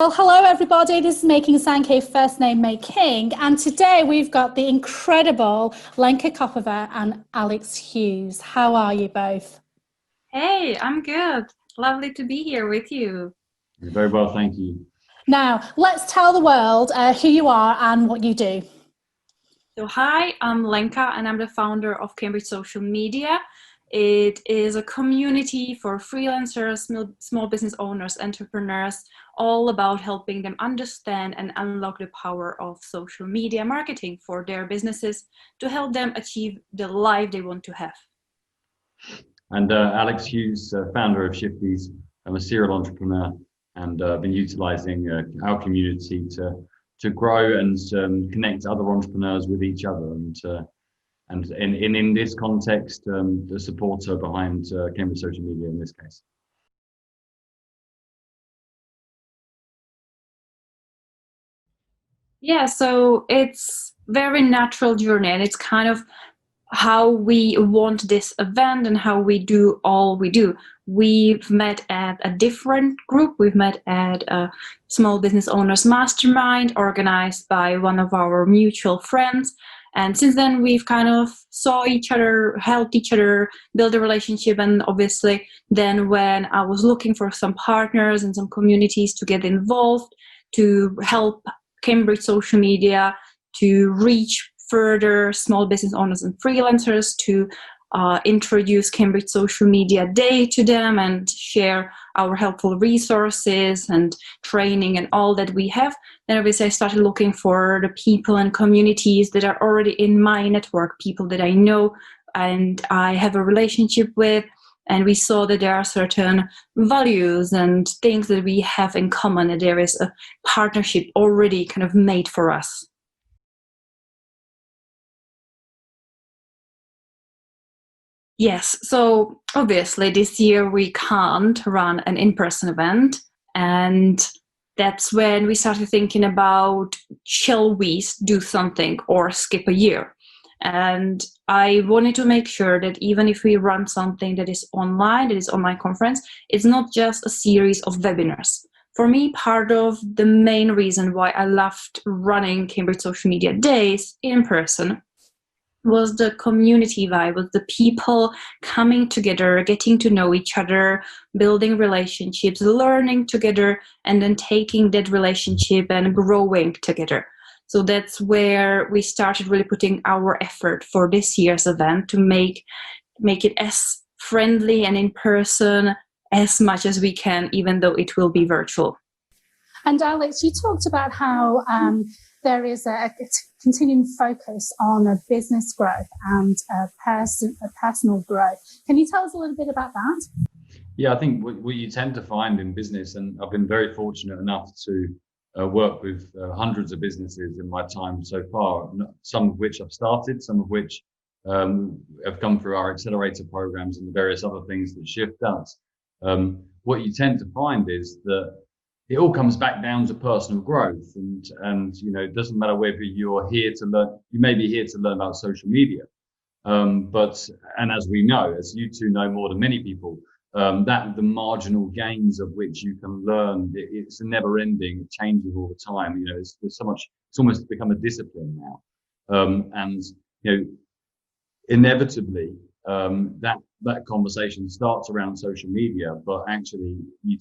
Well, hello everybody. This is Making Sankey First Name Making, and today we've got the incredible Lenka Koppova and Alex Hughes. How are you both? Hey, I'm good. Lovely to be here with you. Very well, thank you. Now, let's tell the world who you are and what you do. So, hi, I'm Lenka and I'm the founder of Cambridge Social Media. It is a community for freelancers, small business owners, entrepreneurs, all about helping them understand and unlock the power of social media marketing for their businesses to help them achieve the life they want to have. And Alex Hughes, founder of Shifties. I'm a serial entrepreneur and been utilizing our community to grow and connect other entrepreneurs with each other. And in this context, the supporter behind Cambridge Social Media in this case. Yeah, so it's very natural journey, and it's kind of how we want this event and how we do all we do. We've met at a different group. We've met at a small business owners mastermind organized by one of our mutual friends. And since then, we've kind of saw each other, helped each other build a relationship. And obviously, then when I was looking for some partners and some communities to get involved, to help Cambridge Social Media to reach further small business owners and freelancers, to introduce Cambridge Social Media Day to them and share our helpful resources and training and all that we have. Then obviously I started looking for the people and communities that are already in my network, people that I know and I have a relationship with. And we saw that there are certain values and things that we have in common, and there is a partnership already kind of made for us. Yes, so obviously this year we can't run an in-person event, and that's when we started thinking about, shall we do something or skip a year? And I wanted to make sure that even if we run something that is online conference, it's not just a series of webinars. For me, part of the main reason why I loved running Cambridge Social Media Days in person was the community vibe, was the people coming together, getting to know each other, building relationships, learning together, and then taking that relationship and growing together. So that's where we started really putting our effort for this year's event to make it as friendly and in person as much as we can, even though it will be virtual. And Alex, you talked about how there is a continuing focus on a business growth and a personal growth. Can you tell us a little bit about that? Yeah, I think what you tend to find in business, and I've been very fortunate enough to work with hundreds of businesses in my time so far, some of which I've started, some of which have come through our accelerator programs and the various other things that Shift does. What you tend to find is that it all comes back down to personal growth, and it doesn't matter whether you're here to learn. You may be here to learn about social media, but as we know, as you two know more than many people, that the marginal gains of which you can learn, it's a never ending, changing all the time. There's so much. It's almost become a discipline now, and inevitably that conversation starts around social media, but actually you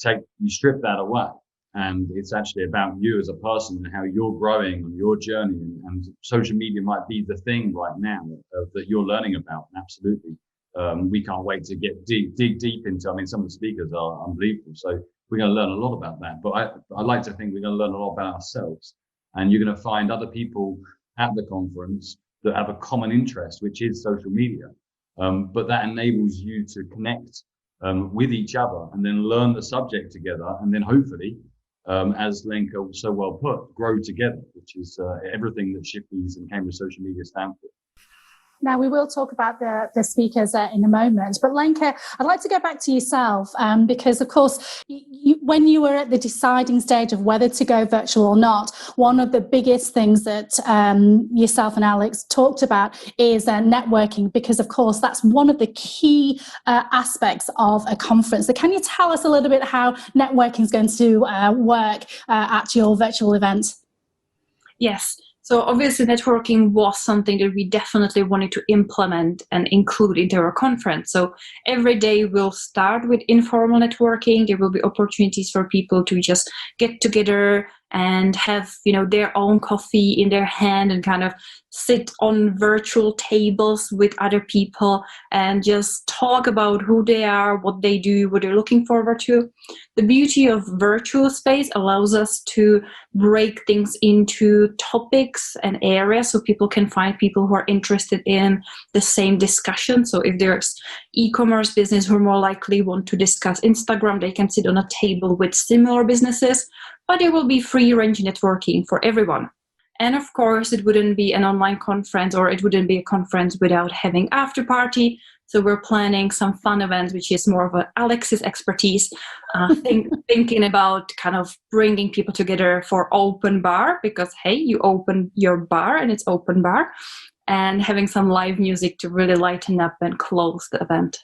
strip that away. And it's actually about you as a person and how you're growing on your journey. And social media might be the thing right now that you're learning about. And absolutely, we can't wait to dig deep into. I mean, some of the speakers are unbelievable. So we're going to learn a lot about that. But I like to think we're going to learn a lot about ourselves. And you're going to find other people at the conference that have a common interest, which is social media. But that enables you to connect with each other and then learn the subject together, and then hopefully, as Lenka so well put, grow together, which is everything that Shifties and Cambridge Social Media stand for. Now, we will talk about the speakers in a moment, but Lenka, I'd like to go back to yourself because, of course, when you were at the deciding stage of whether to go virtual or not, one of the biggest things that yourself and Alex talked about is networking, because, of course, that's one of the key aspects of a conference. So can you tell us a little bit how networking is going to work at your virtual event? Yes. So obviously networking was something that we definitely wanted to implement and include into our conference. So every day we'll start with informal networking. There will be opportunities for people to just get together and have, their own coffee in their hand and kind of sit on virtual tables with other people and just talk about who they are, what they do, what they're looking forward to. The beauty of virtual space allows us to break things into topics and areas so people can find people who are interested in the same discussion. So if there's e-commerce business who are more likely want to discuss Instagram, they can sit on a table with similar businesses, but there will be free range networking for everyone. And of course, it wouldn't be an online conference, or it wouldn't be a conference without having after party. So we're planning some fun events, which is more of Alex's expertise, thinking about kind of bringing people together for open bar, because, hey, you open your bar and it's open bar, and having some live music to really lighten up and close the event.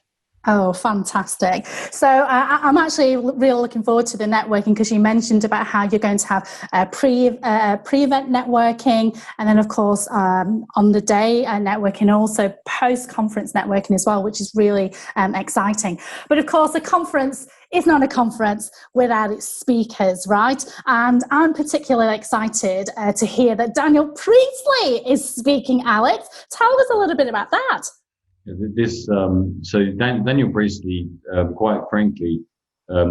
Oh, fantastic. So I'm actually really looking forward to the networking, because you mentioned about how you're going to have pre-event networking, and then, of course, on the day networking, also post-conference networking as well, which is really exciting. But, of course, a conference is not a conference without its speakers, right? And I'm particularly excited to hear that Daniel Priestley is speaking, Alex. Tell us a little bit about that. So Daniel Priestley, quite frankly,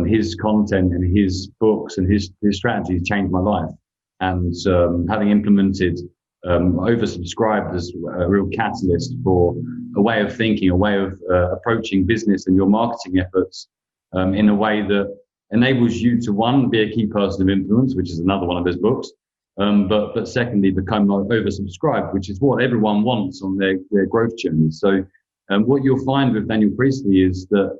his content and his books and his strategies changed my life. And having implemented, oversubscribed as a real catalyst for a way of thinking, a way of approaching business and your marketing efforts in a way that enables you to, one, be a key person of influence, which is another one of his books, but secondly, become oversubscribed, which is what everyone wants on their growth journey. So what you'll find with Daniel Priestley is that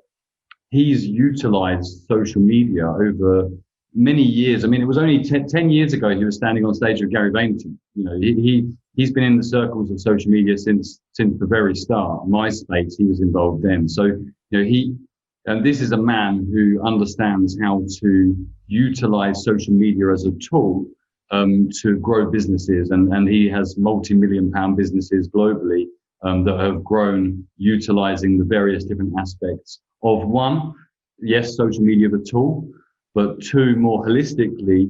he's utilized social media over many years. I mean, it was only 10 years ago he was standing on stage with Gary Vaynerchuk. He's been in the circles of social media since the very start. MySpace, he was involved then. So, and this is a man who understands how to utilize social media as a tool to grow businesses. And he has multi-million-pound businesses globally that have grown utilizing the various different aspects of, one, yes, social media the tool, but two, more holistically,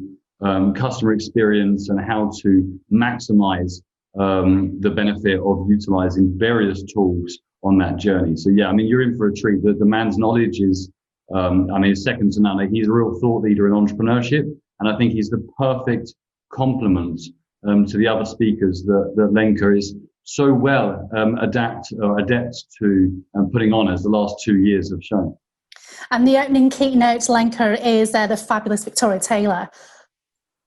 customer experience and how to maximize the benefit of utilizing various tools on that journey. So yeah, I mean, you're in for a treat. The man's knowledge is, second to none. He's a real thought leader in entrepreneurship, and I think he's the perfect complement to the other speakers that Lenka is so well adept to putting on, as the last 2 years have shown. And the opening keynote, Lenka, is the fabulous Victoria Taylor.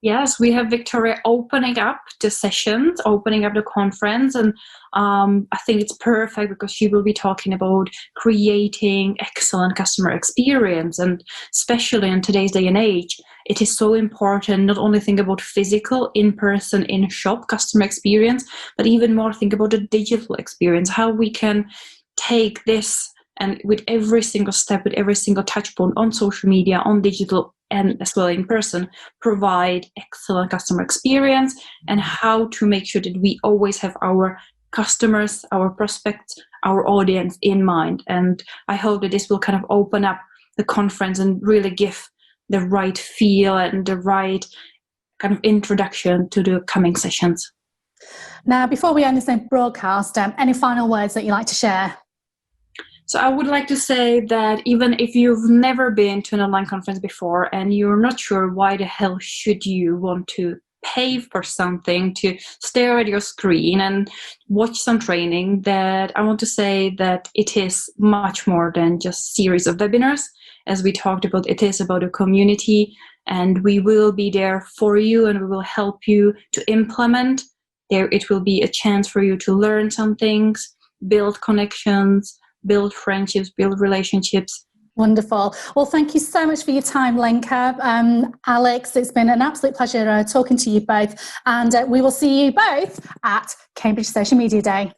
Yes, we have Victoria opening up the sessions, opening up the conference, and I think it's perfect because she will be talking about creating excellent customer experience, and especially in today's day and age, it is so important not only think about physical, in-person, in-shop customer experience, but even more think about the digital experience, how we can take this and with every single step, with every single touch point on social media, on digital, and as well in person, provide excellent customer experience, and how to make sure that we always have our customers, our prospects, our audience in mind. And I hope that this will kind of open up the conference and really give the right feel and the right kind of introduction to the coming sessions. Now, before we end this broadcast, any final words that you'd like to share? So I would like to say that even if you've never been to an online conference before and you're not sure why the hell should you want to pay for something to stare at your screen and watch some training, that I want to say that it is much more than just series of webinars. As we talked about, it is about a community, and we will be there for you and we will help you to implement. There, it will be a chance for you to learn some things. build connections, build friendships, build relationships. Wonderful. Well, thank you so much for your time, Lenka. Alex, it's been an absolute pleasure talking to you both, and we will see you both at Cambridge Social Media Day.